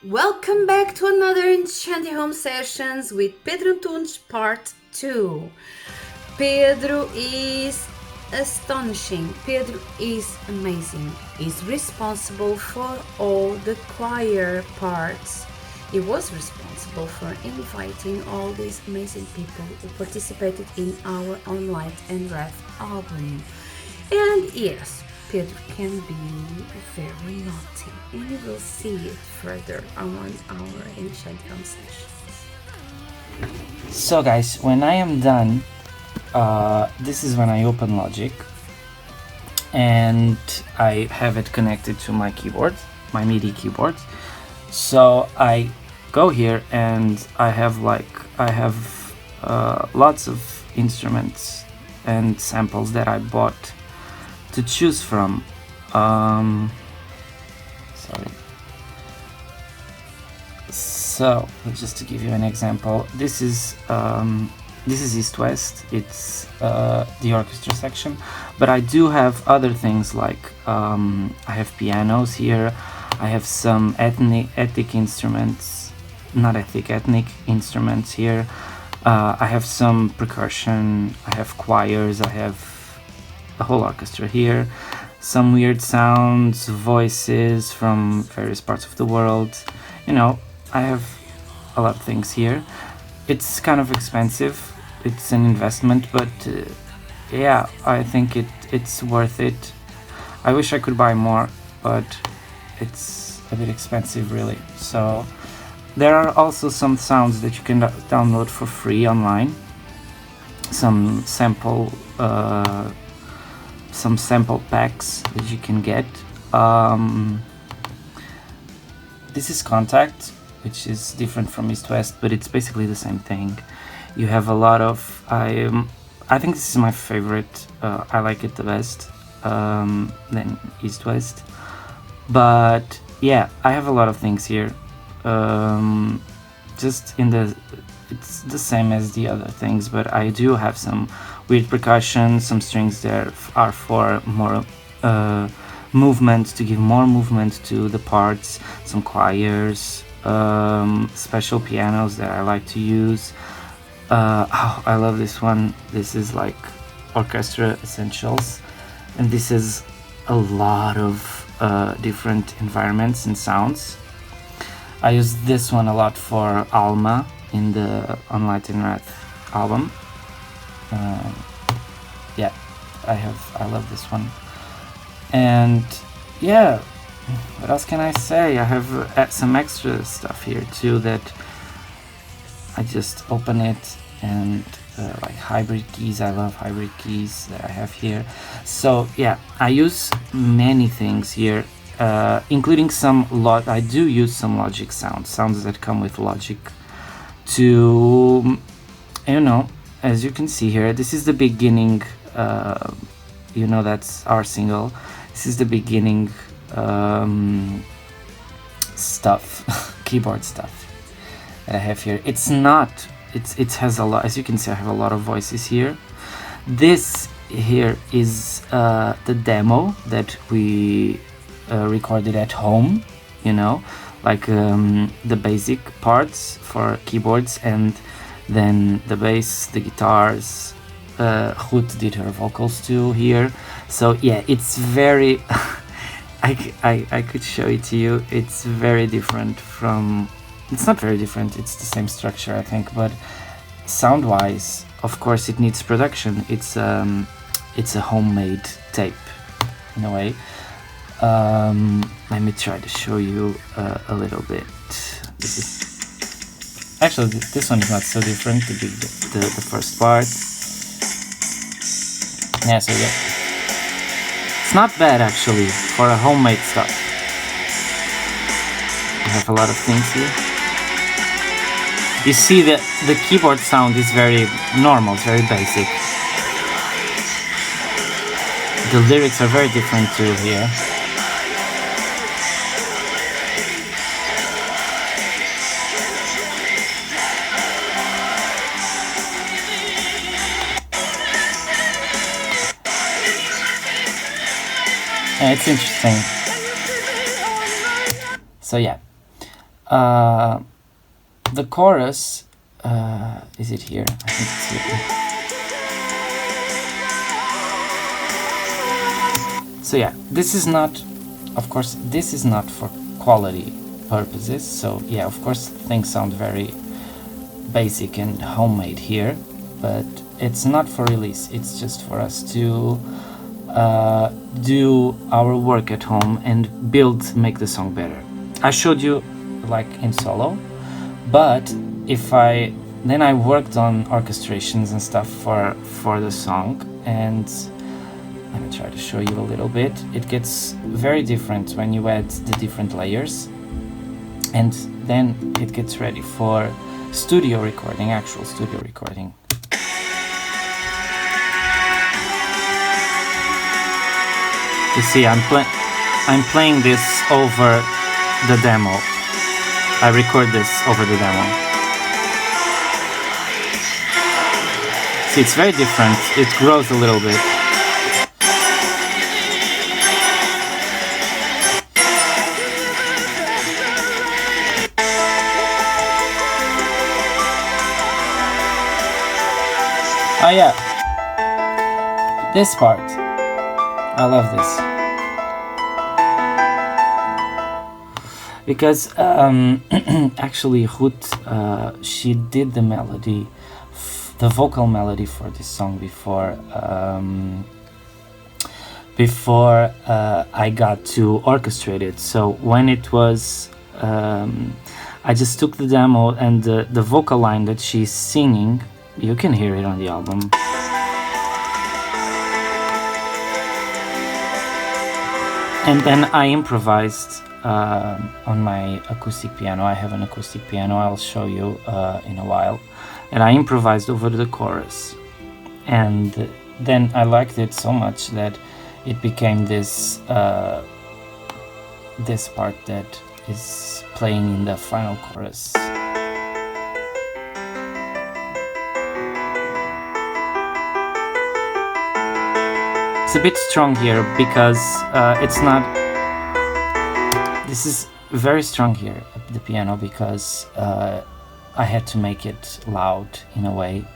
Welcome back to another Enchantya Home Sessions with Pedro Antunes Part 2. Pedro is astonishing. Pedro is amazing. He's responsible for all the choir parts. He was responsible for inviting all these amazing people who participated in our On Light and Wrath album. And yes, Pedro can be very naughty, and you will see it further on our Enchantya Home Sessions. So guys, when I am done, this is when I open Logic and I have it connected to my keyboard, my MIDI keyboard. So I go here and I have lots of instruments and samples that I bought to choose from. So just to give you an example, this is East West. It's the orchestra section, but I do have other things like I have pianos here. I have some ethnic instruments here. I have some percussion. I have choirs. I have a whole orchestra here. Some weird sounds, voices from various parts of the world. You know, I have a lot of things here. It's kind of expensive. It's an investment, but yeah, I think it's worth it. I wish I could buy more, but it's a bit expensive, really. So there are also some sounds that you can download for free online. Some sample packs that you can get. This is Contact, which is different from East West, but it's basically the same thing. You have a lot of I think this is my favorite. I like it the best than East West, but yeah, I have a lot of things here. It's the same as the other things, but I do have some weird percussion, some strings that are for more movement, to give more movement to the parts, some choirs, special pianos that I like to use. I love this one. This is like Orchestra Essentials, and this is a lot of different environments and sounds. I use this one a lot for Alma in the On Light and Wrath album. Yeah, I love this one. And yeah, what else can I say? I have some extra stuff here too that I just open it, and like hybrid keys. I love hybrid keys that I have here. So yeah, I use many things here, including I do use some Logic sounds that come with Logic to, as you can see here, this is the beginning. That's our single. This is the beginning stuff, keyboard stuff that I have here. It has a lot, as you can see, I have a lot of voices here. This here is the demo that we recorded at home, like the basic parts for keyboards, and then the bass, the guitars. Ruth did her vocals too here. So yeah, it's very I could show it to you. It's very different from, it's not very different, it's the same structure, I think, but sound wise, of course, it needs production. It's a homemade tape in a way. Let me try to show you a little bit. This is actually, this one is not so different, the first part. Yeah, so yeah, it's not bad actually for a homemade stuff. I have a lot of things here. You see that the keyboard sound is very normal, very basic. The lyrics are very different too here. And it's interesting. So yeah, The chorus, is it here? I think it's here. So yeah, this is not, of course, this is not for quality purposes. So yeah, of course, things sound very basic and homemade here, but it's not for release. It's just for us to do our work at home and make the song better. I showed you like in solo, but then I worked on orchestrations and stuff for the song, and let me try to show you a little bit. It gets very different when you add the different layers, and then it gets ready for studio recording, actual studio recording. You see, I'm playing this over the demo. I record this over the demo. See, it's very different. It grows a little bit. Oh yeah, this part. I love this. Because actually Ruth, she did the melody, the vocal melody for this song before I got to orchestrate it. So when it was, I just took the demo and the vocal line that she's singing, you can hear it on the album. And then I improvised on my acoustic piano. I have an acoustic piano, I'll show you in a while. And I improvised over the chorus. And then I liked it so much that it became this this part that is playing in the final chorus. It's a bit strong here because it's not. This is very strong here at the piano because I had to make it loud in a way,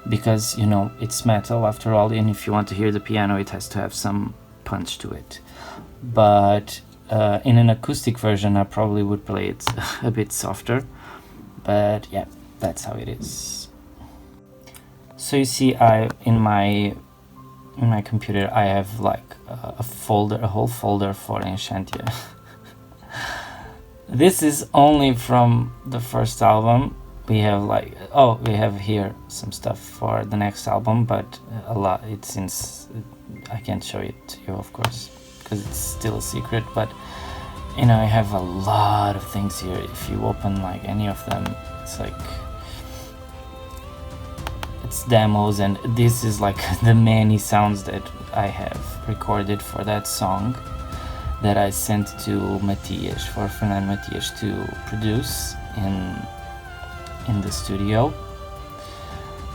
because you know it's metal after all, and if you want to hear the piano, it has to have some punch to it. But in an acoustic version, I probably would play it a bit softer. But yeah, that's how it is. So you see, in my computer I have like a whole folder for Enchantya. This is only from the first album. We have like, we have here some stuff for the next album, but a lot, I can't show it to you, of course, because it's still a secret, but you know, I have a lot of things here. If you open like any of them, it's like, it's demos, and this is like the many sounds that I have recorded for that song that I sent to Matias, for Fernando Matias to produce in the studio.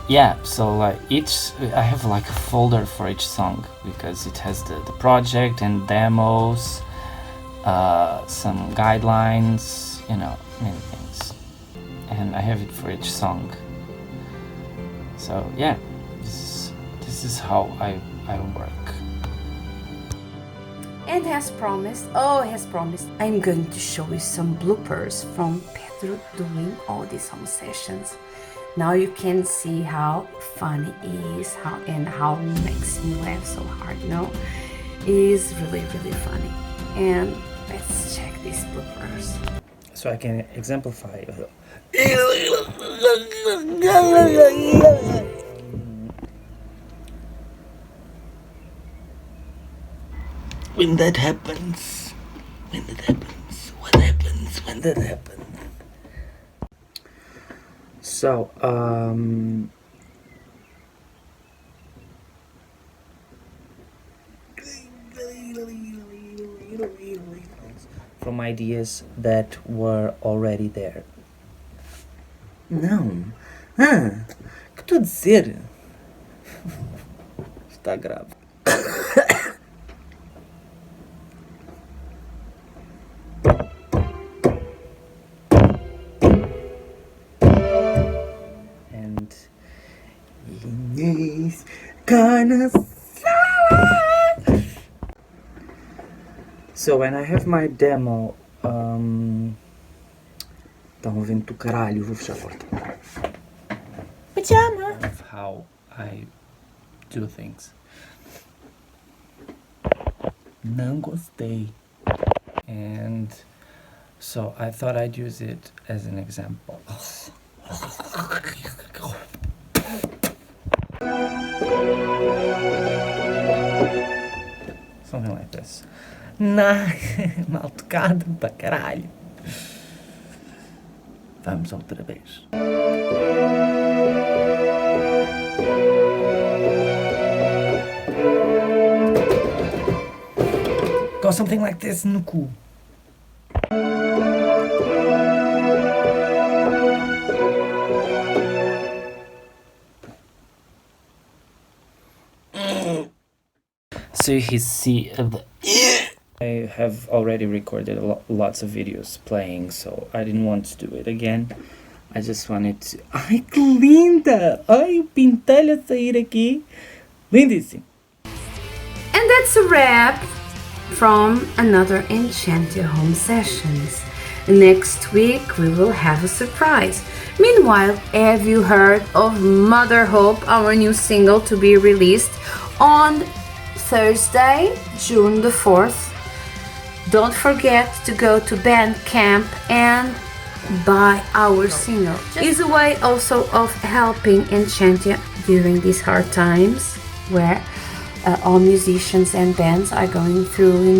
Yeah, so like I have like a folder for each song because it has the project and demos, some guidelines, you know, many things, and I have it for each song. So yeah, this is how I work. And as promised, I'm going to show you some bloopers from Pedro doing all these home sessions. Now you can see how funny it is, how makes me laugh so hard, you know? It is really, really funny. And let's check these bloopers. So I can exemplify. When that happens, what happens when that happens? So, from ideas that were already there. Não. Que estou a dizer? Está grave. carne salada. So when I have my demo, estão ouvindo do caralho, vou fechar a porta. Pajama. Of how I do things. Não gostei. And so I thought I'd use it as an example. Something like this. Nah, mal tocado pra caralho. Vamos outra vez. Go something like this no cu. So you see I have already recorded lots of videos playing, so I didn't want to do it again. I just wanted to... Ai, que linda! Ai, o pintelho a sair aqui. Lindíssimo. And that's a wrap from another Enchantya Home Sessions. Next week we will have a surprise. Meanwhile, have you heard of Mother Hope, our new single to be released on Thursday, June the 4th? Don't forget to go to Bandcamp and buy our single. It's a way also of helping Enchantya during these hard times where all musicians and bands are going through,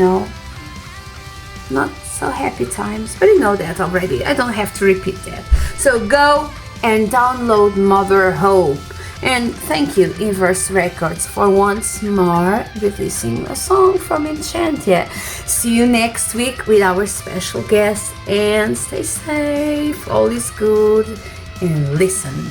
not so happy times, but you know that already. I don't have to repeat that. So go and download Mother Hope. And thank you, Inverse Records, for once more releasing a song from Enchantya. See you next week with our special guest, and stay safe, all is good, and listen.